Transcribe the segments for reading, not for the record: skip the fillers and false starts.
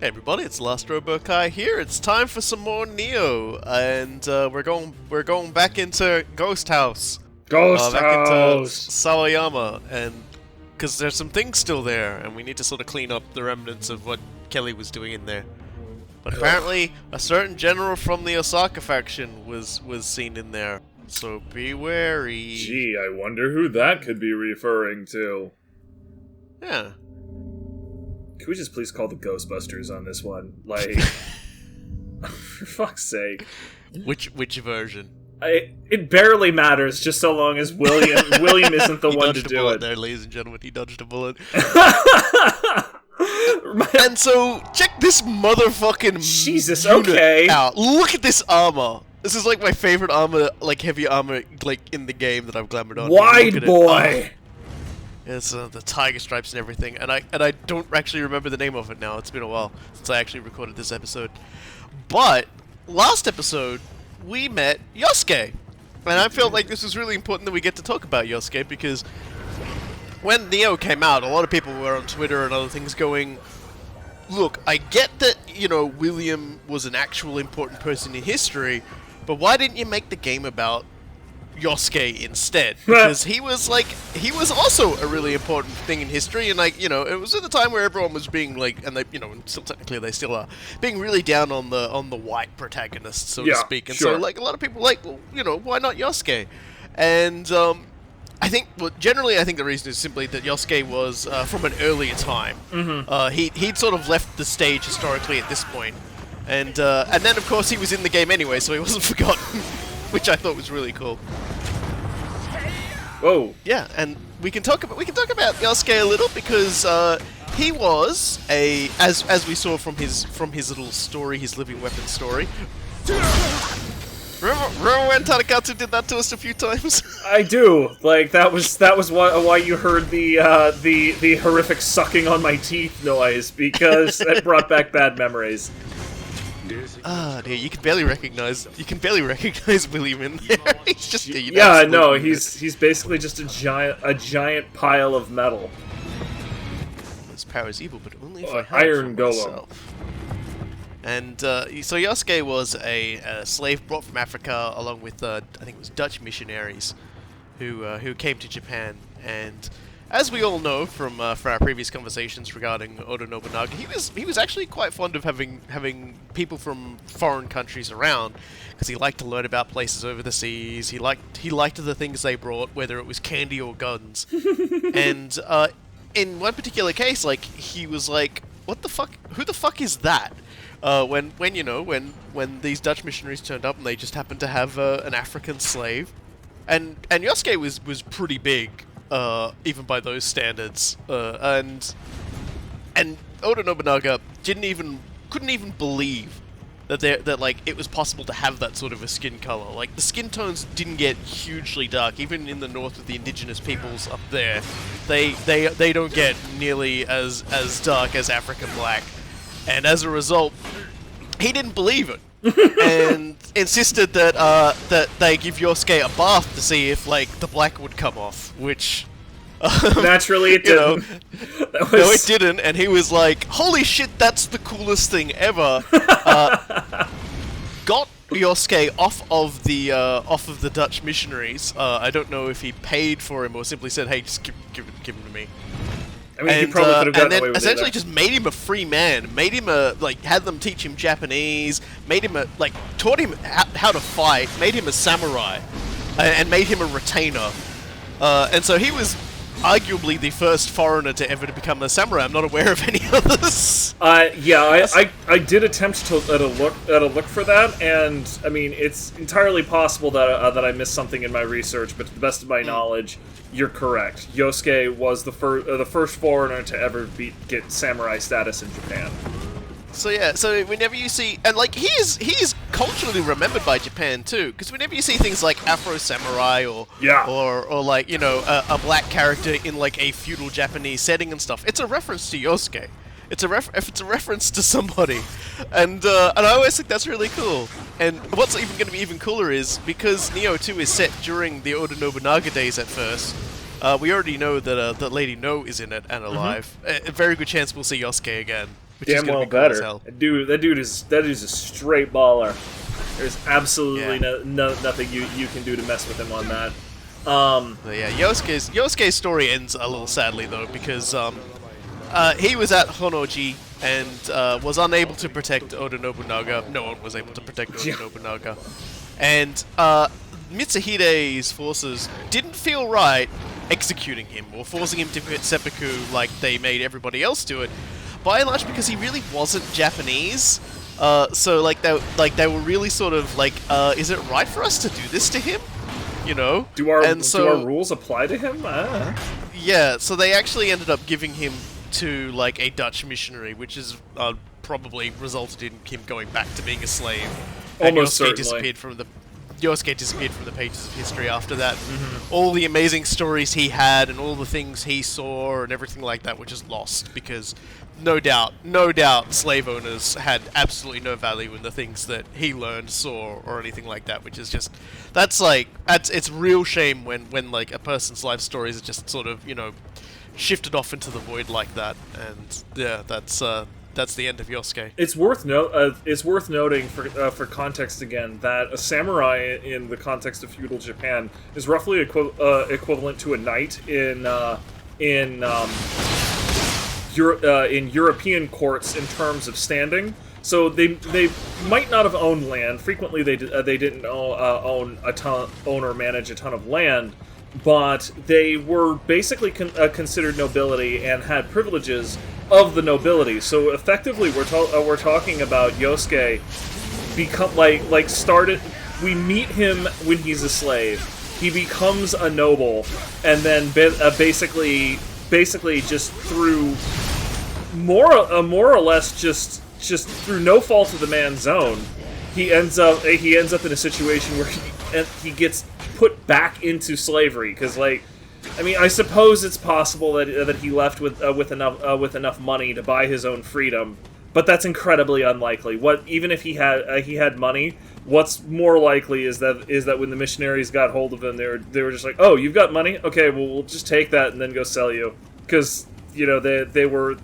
Hey everybody, it's Last Robokai here. It's time for some more Nioh, and we're going back into Ghost House. Back into Sawayama, and because there's some things still there, and we need to sort of clean up the remnants of what Kelley was doing in there. But apparently, a certain general from the Osaka faction was seen in there, so be wary. Gee, I wonder who that could be referring to. Yeah. Can we just please call the Ghostbusters on this one? Like, for fuck's sake. Which version? It barely matters, just so long as William isn't the one to do it. There, ladies and gentlemen, he dodged a bullet. And so, check this motherfucking Jesus, unit okay. out. Look at this armor. This is like my favorite armor, like heavy armor, like in the game that I've glamored on. Wide boy. It's the tiger stripes and everything, and I don't actually remember the name of it now. It's been a while since I actually recorded this episode. But last episode we met Yasuke, and I felt like this was really important that we get to talk about Yasuke because when Nioh came out, a lot of people were on Twitter and other things going, "Look, I get that William was an actual important person in history, but why didn't you make the game about Yasuke instead?" Because he was also a really important thing in history, and it was at the time where everyone was being and they, still technically they still are being really down on the white protagonist, so to speak. And sure. so a lot of people why not Yasuke? And I think generally I think the reason is simply that Yasuke was from an earlier time. Mm-hmm. He'd sort of left the stage historically at this point, and then of course he was in the game anyway, so he wasn't forgotten. Which I thought was really cool. Whoa. Yeah, and we can talk about Yasuke a little because he was as we saw from his little story, his living weapon story. Remember when Tadakatsu did that to us a few times? I do. Like that was why you heard the horrific sucking on my teeth noise, because it brought back bad memories. Ah, dear, you can barely recognize William in there. He's just he's basically just a giant pile of metal. This power is evil, but only if I have Iron it for Golem. myself. And so Yasuke was a slave brought from Africa along with I think it was Dutch missionaries who came to Japan. And as we all know from our previous conversations regarding Oda Nobunaga, he was actually quite fond of having people from foreign countries around because he liked to learn about places over the seas. He liked the things they brought, whether it was candy or guns. And in one particular case, he was like, "What the fuck? Who the fuck is that?" When these Dutch missionaries turned up and they just happened to have an African slave, and Yasuke was pretty big. Even by those standards, and Oda Nobunaga couldn't even believe that it was possible to have that sort of a skin color. Like, the skin tones didn't get hugely dark, even in the north with the indigenous peoples up there. They don't get nearly as dark as African black, and as a result, he didn't believe it. And insisted that they give Yasuke a bath to see if the black would come off, which naturally it didn't. No, it didn't, and he was like, "Holy shit, that's the coolest thing ever!" Got Yasuke off of the Dutch missionaries. I don't know if he paid for him or simply said, "Hey, just give him to me." I mean, he probably could have gotten away with it. And then essentially just made him a free man, made him had them teach him Japanese, made him taught him how to fight, made him a samurai, and made him a retainer. And so he was arguably the first foreigner to ever become a samurai. I'm not aware of any others. I did attempt to at a look for that, and I mean, it's entirely possible that I missed something in my research, but to the best of my knowledge, you're correct. Yasuke was the first foreigner to ever get samurai status in Japan. So yeah, so whenever you see, and he is culturally remembered by Japan too, because whenever you see things like Afro Samurai or a black character in a feudal Japanese setting and stuff, it's a reference to Yasuke. It's a reference to somebody, and I always think that's really cool. And what's even going to be even cooler is because Nioh 2 is set during the Oda Nobunaga days at first. We already know that Lady No is in it and alive. A very good chance we'll see Yasuke again. which is Damn gonna well be cool as better. hell. That dude is a straight baller. There's absolutely nothing you can do to mess with him on that. But yeah, Yosuke's story ends a little sadly though, because he was at Honnoji and was unable to protect Oda Nobunaga. No one was able to protect Oda Nobunaga, and Mitsuhide's forces didn't feel right executing him or forcing him to commit seppuku like they made everybody else do it. By and large, because he really wasn't Japanese. So they were really sort of like, is it right for us to do this to him? You know? Do our rules apply to him? Yeah, so they actually ended up giving him to like a Dutch missionary, which is probably resulted in him going back to being a slave. And Almost Yosuke certainly. Yosuke disappeared from the pages of history after that. All the amazing stories he had and all the things he saw and everything like that were just lost because no doubt, slave owners had absolutely no value in the things that he learned, saw, or anything like that, which is just, it's real shame when like a person's life stories are just sort of, shifted off into the void like that, and yeah, that's the end of Yosuke. It's worth noting for context again that a samurai in the context of feudal Japan is roughly equivalent to a knight in European courts in terms of standing. So they might not have owned land. Frequently they didn't own or manage a ton of land, but they were basically considered nobility and had privileges of the nobility. So effectively, we're talking about Yosuke we meet him when he's a slave. He becomes a noble, and then basically just through more or less just through no fault of the man's own, he ends up in a situation where he gets put back into slavery because, I suppose it's possible that he left with enough money to buy his own freedom, but that's incredibly unlikely. Even if he had money, what's more likely is that when the missionaries got hold of him, they were just like, oh, you've got money? Okay, well, we'll just take that and then go sell you, because they were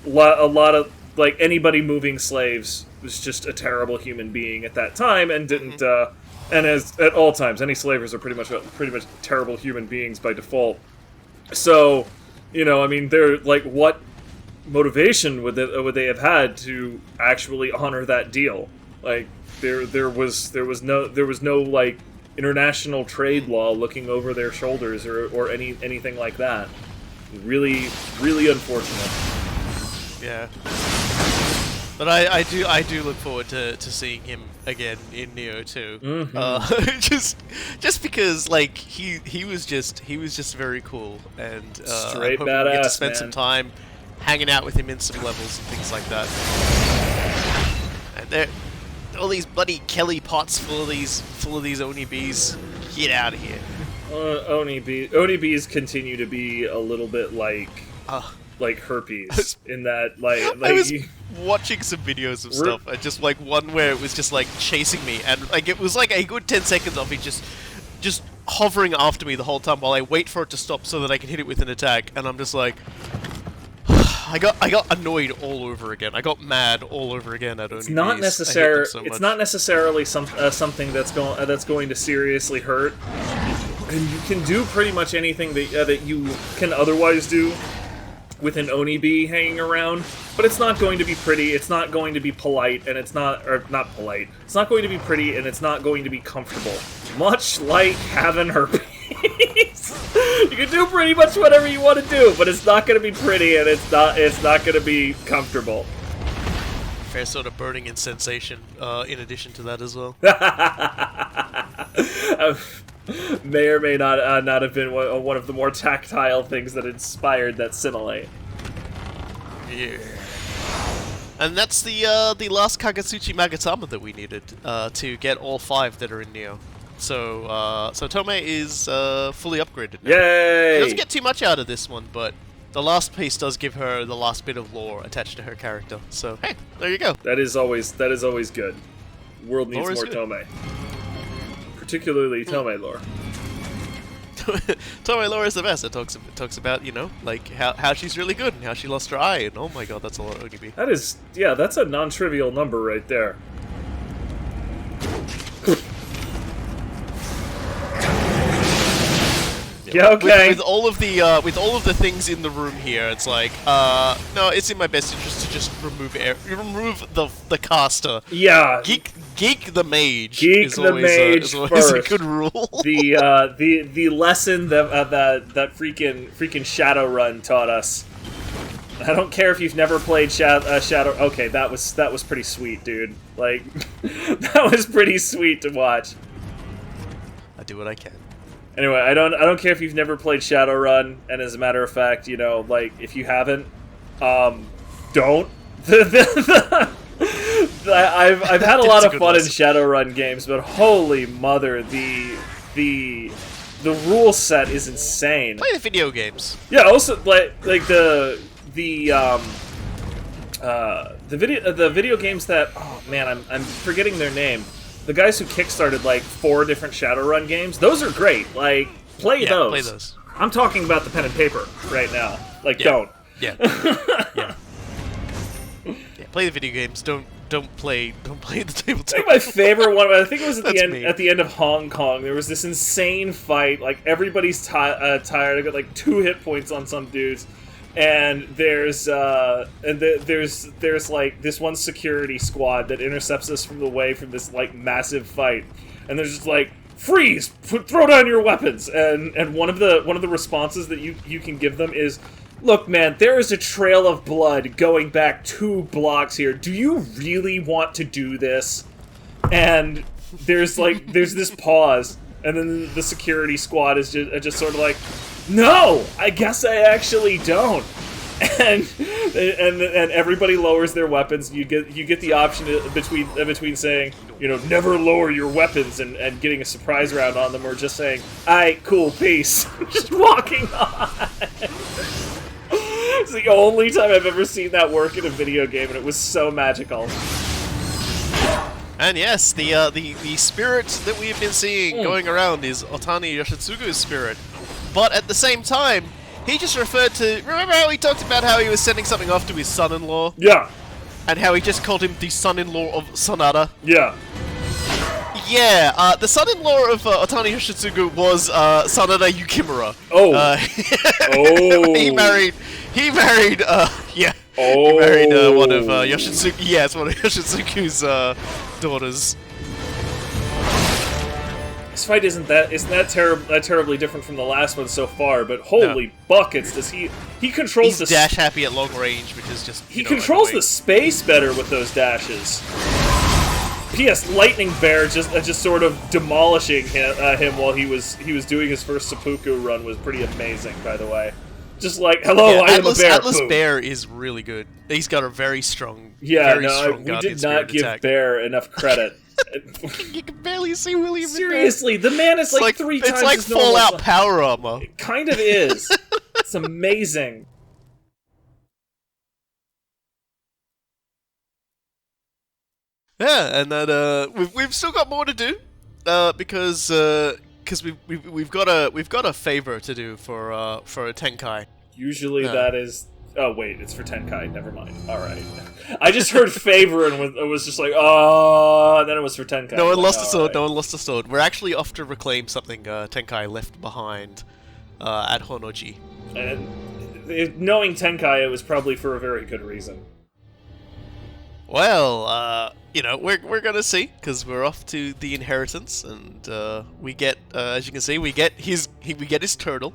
a lot of anybody moving slaves was just a terrible human being at that time and didn't. And as at all times, any slavers are pretty much terrible human beings by default. So, they're what motivation would they have had to actually honor that deal? There was no international trade law looking over their shoulders or anything like that. Really, really unfortunate. Yeah. But I do look forward to seeing him again in Nioh too. Mm-hmm. Just because he was just very cool, and straight I hope badass, we get to spend man. some time hanging out with him in some levels and things like that. And there, all these bloody Kelly pots full of these Oni bees. Get out of here. Oni bees continue to be a little bit like herpes in that I was watching some videos of stuff, and just one where it was just chasing me, and it was a good 10 seconds of it just hovering after me the whole time while I wait for it to stop so that I can hit it with an attack, and I'm just I got annoyed all over again. I got mad all over again at Oni It's not bees. It's not necessarily something that's going to seriously hurt, and you can do pretty much anything that you can otherwise do with an Oni bee hanging around, but it's not going to be pretty, it's not going to be polite, and it's not polite. It's not going to be pretty, and it's not going to be comfortable. Much like having herpes. You can do pretty much whatever you want to do, but it's not going to be pretty, and it's not going to be comfortable. Fair sort of burning and sensation in addition to that as well. May or may not have been one of the more tactile things that inspired that simile. Yeah. And that's the last Kagetsuchi Magatama that we needed to get all 5 that are in Nioh. So Toma is fully upgraded now. Yay! She doesn't get too much out of this one, but the last piece does give her the last bit of lore attached to her character. So hey, there you go. That is always good. World needs more Tome. Particularly Tome lore. Toma lore is the best. It talks about, you know, like how she's really good and how she lost her eye, and oh my god, that's a lot of ODB. That is, yeah, that's a non-trivial number right there. Yeah, okay. With all of the things in the room here, it's like, no, it's in my best interest to just remove the caster. Yeah. Geek the mage. Geek the mage is always first. a good rule. The lesson that freaking Shadowrun taught us. I don't care if you've never played Shadow. Okay, that was pretty sweet, dude. Like, that was pretty sweet to watch. I do what I can. Anyway, I don't care if you've never played Shadowrun, and as a matter of fact, you know, like, if you haven't, don't. I've had a lot of fun in Shadowrun games, but holy mother, the rule set is insane. Play the video games. Yeah, also like the video games that, oh man, I'm forgetting their name. The guys who kickstarted like 4 different Shadowrun games, those are great. Like, play those. Play those. I'm talking about the pen and paper right now. Like, yeah. don't. Yeah. Yeah. Play the video games. Don't play the tabletop. I think my favorite one. I think it was at That's the end. me. At the end of Hong Kong, there was this insane fight. Like, everybody's tired. I got like 2 hit points on some dudes. And there's like this one security squad that intercepts us from the way from this like massive fight, and there's just like, freeze, throw down your weapons, and one of the responses that you can give them is, look man, there is a trail of blood going back 2 blocks here. Do you really want to do this? And there's this pause, and then the security squad is just sort of like, no, I guess I actually don't. And everybody lowers their weapons. You get the option between saying, you know, never lower your weapons and getting a surprise round on them, or just saying, "Aight, cool, peace," just walking on. It's the only time I've ever seen that work in a video game, and it was so magical. And yes, the spirit that we have been seeing going around is Otani Yoshitsugu's spirit. But at the same time, he just referred to... Remember how he talked about how he was sending something off to his son-in-law? Yeah. And how he just called him the son-in-law of Sanada? Yeah. Yeah, the son-in-law of Otani Yoshitsugu was Sanada Yukimura. Oh. Oh. He married, yeah. Oh. He married one of Yoshitsugu... Yes, one of Yoshitsugu's daughters. This fight isn't that terribly different from the last one so far, but holy buckets, does he controls He's dash happy at long range, which is just, he controls the space better with those dashes. P.S. Lightning Bear just sort of demolishing him while he was doing his first seppuku run was pretty amazing, by the way. Just like, hello, I am a bear. Atlas Bear is really good. He's got a very strong, we did not give attack. Bear enough credit. You can barely see William. Seriously, the man is like 3 times. It's like his normal Fallout size. power armor. It kind of is. It's amazing. Yeah, and that we've still got more to do because we've got a favor to do for a Tenkai. Usually that is. Oh wait, it's for Tenkai. Never mind. All right. I just heard favor and was just like, oh, and then it was for Tenkai. No one lost a sword. Right. No one lost a sword. We're actually off to reclaim something Tenkai left behind at Honoji. And knowing Tenkai, it was probably for a very good reason. Well, you know, we're gonna see, because we're off to the inheritance, and we get, as you can see, we get his turtle.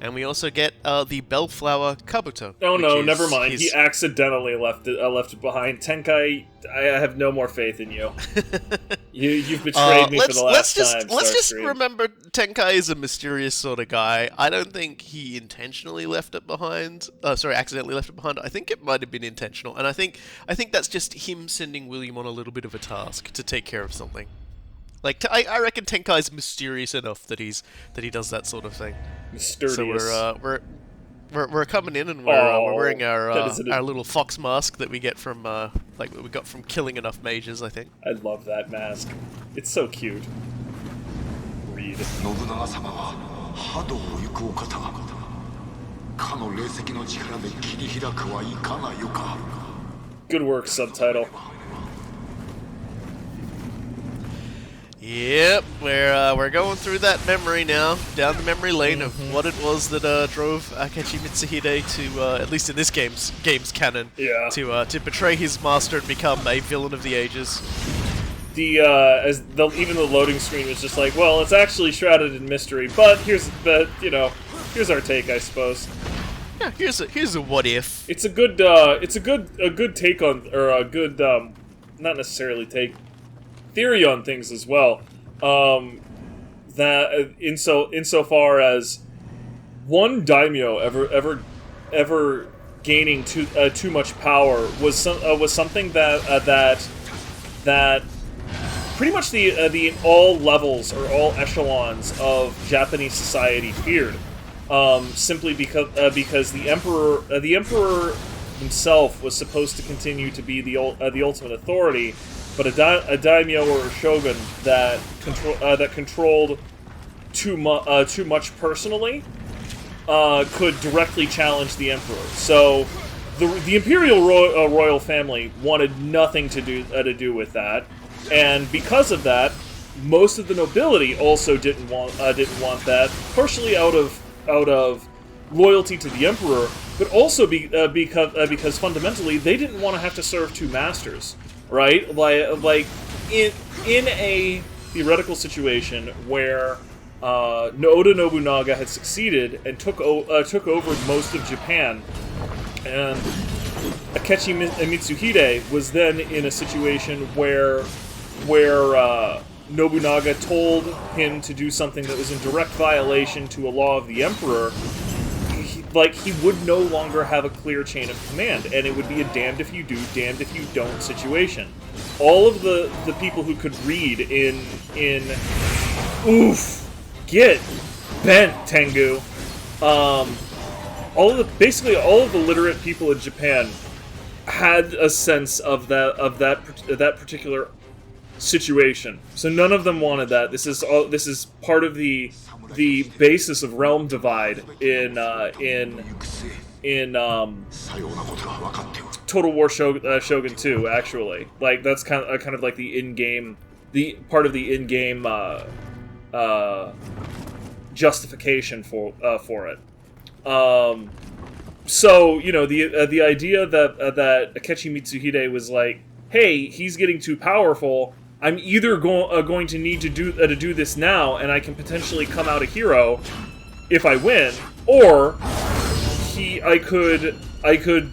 And we also get the Bellflower Kabuto. Oh no, never mind. He accidentally left it behind. Tenkai, I have no more faith in you. You've betrayed me for the last time. Let's just remember, Tenkai is a mysterious sort of guy. I don't think he intentionally left it behind. Accidentally left it behind. I think it might have been intentional, and I think that's just him sending William on a little bit of a task to take care of something. Like, I reckon Tenkai's mysterious enough that he does that sort of thing. Mysterious. So we're coming in, and we're wearing our little fox mask that we get from we got from killing enough mages, I think. I love that mask. It's so cute. Read. 波動を行くお方かの霊石の力で切り開くはいかがよか Good work, subtitle. Yep, we're going through that memory now, down the memory lane of what it was that drove Akechi Mitsuhide to, at least in this game's canon, to betray his master and become a villain of the ages. Even the loading screen was just like, well, it's actually shrouded in mystery, but here's our take, I suppose. Yeah, here's a what if. It's a good take on, or a good not necessarily take, theory on things as well. That insofar as one daimyo ever gaining too much power was something that pretty much the all levels or all echelons of Japanese society feared. Simply because the emperor himself was supposed to continue to be the ultimate authority, but a daimyo or a shogun that controlled too much personally could directly challenge the emperor. So the imperial royal family wanted nothing to do with that, and because of that, most of the nobility also didn't want that, partially out of loyalty to the emperor, but also because fundamentally they didn't want to have to serve two masters, right? Like in a theoretical situation where Oda Nobunaga had succeeded and took over most of Japan, and Akechi Mitsuhide was then in a situation where Nobunaga told him to do something that was in direct violation to a law of the emperor. He would no longer have a clear chain of command, and it would be a damned if you do, damned if you don't situation. All of the people who could read in get bent, Tengu. Basically all of the literate people in Japan had a sense of that particular situation. So none of them wanted that. This is part of the basis of realm divide in Total War Shogun 2. Actually, like that's kind of like the in-game, the part of the in-game justification for it. So the idea that Akechi Mitsuhide was like, hey, he's getting too powerful. I'm either going to need to do this now, and I can potentially come out a hero if I win, or I could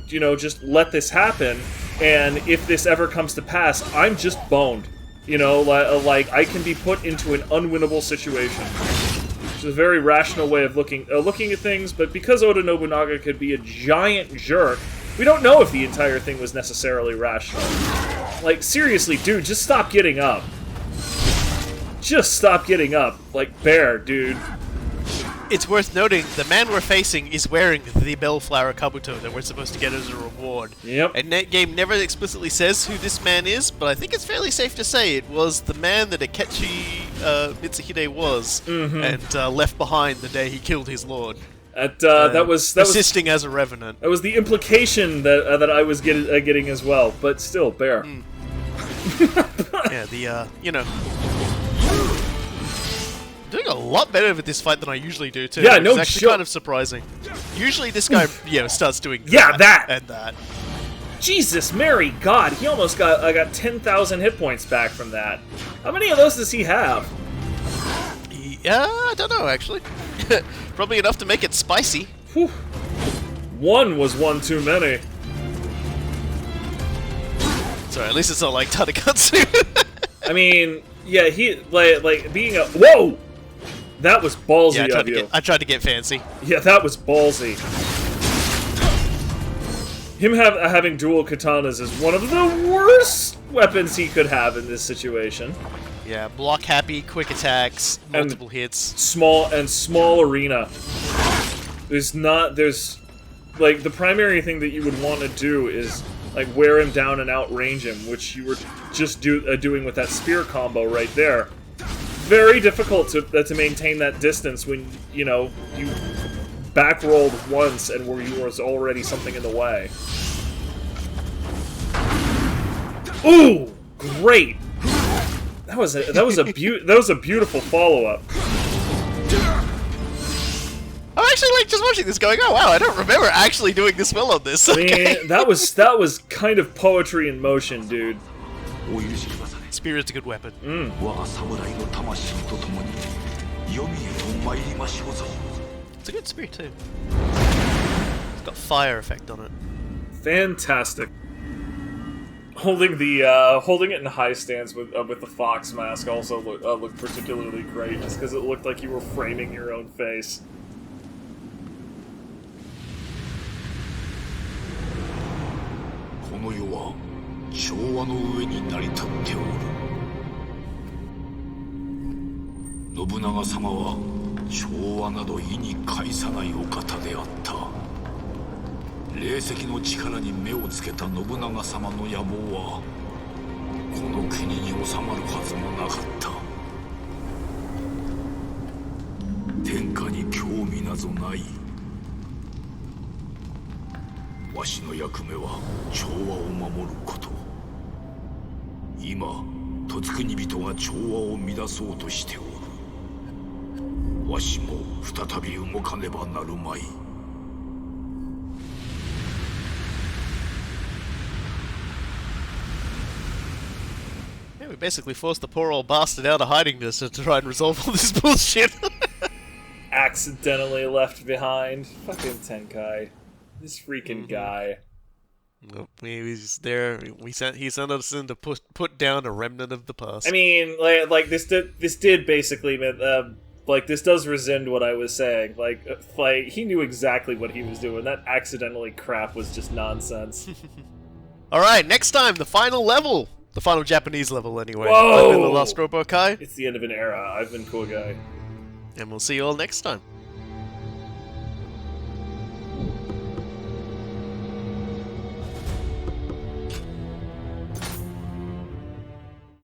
just let this happen, and if this ever comes to pass, I'm just boned. Like I can be put into an unwinnable situation. Which is a very rational way of looking at things, but because Oda Nobunaga could be a giant jerk, we don't know if the entire thing was necessarily rational. Like, seriously, dude, just stop getting up. Just stop getting up. Like, bear, dude. It's worth noting, the man we're facing is wearing the Bellflower Kabuto that we're supposed to get as a reward. Yep. And that game never explicitly says who this man is, but I think it's fairly safe to say it was the man that Akechi Mitsuhide was, and left behind the day he killed his lord. That was assisting as a revenant. That was the implication that I was getting as well, but still, bear. Yeah, doing a lot better with this fight than I usually do too. Yeah, no It's actually joke. kind of surprising. Usually this guy, starts doing that and that. Jesus, Mary, God, he almost got 10,000 hit points back from that. How many of those does he have? Yeah, I don't know actually. Probably enough to make it spicy. Whew. One was one too many. Sorry, at least it's not like Tadakatsu. I mean, yeah, he like being a whoa. That was ballsy of you. I tried to get fancy. Yeah, that was ballsy. Him having dual katanas is one of the worst weapons he could have in this situation. Yeah, block happy, quick attacks, multiple hits. Small arena. There's like the primary thing that you would want to do is like wear him down and outrange him, which you were just doing with that spear combo right there. very difficult to maintain that distance when, you know, you back-rolled once and where you was already something in the way. Ooh! Great! That was a beautiful follow-up. I'm actually like just watching this going, oh wow, I don't remember actually doing this well on this. Okay. Man, that was kind of poetry in motion, dude. Spear is a good weapon. It's a good spear too. It's got fire effect on it. Fantastic. Holding it in high stance with the fox mask also looked particularly great, just because it looked like you were framing your own face. Yeah, we basically forced the poor old bastard out of hiding this to try and resolve all this bullshit. Accidentally left behind. Fucking Tenkai. This freaking guy. Nope, he was there. He sent us in to put down a remnant of the past. I mean, like this did basically, like this does rescind what I was saying. Like he knew exactly what he was doing. That accidentally crap was just nonsense. All right, next time the final level, the final Japanese level, anyway. Whoa! I've been the Lost Robo Kai. It's the end of an era. I've been Cool Guy. And we'll see you all next time.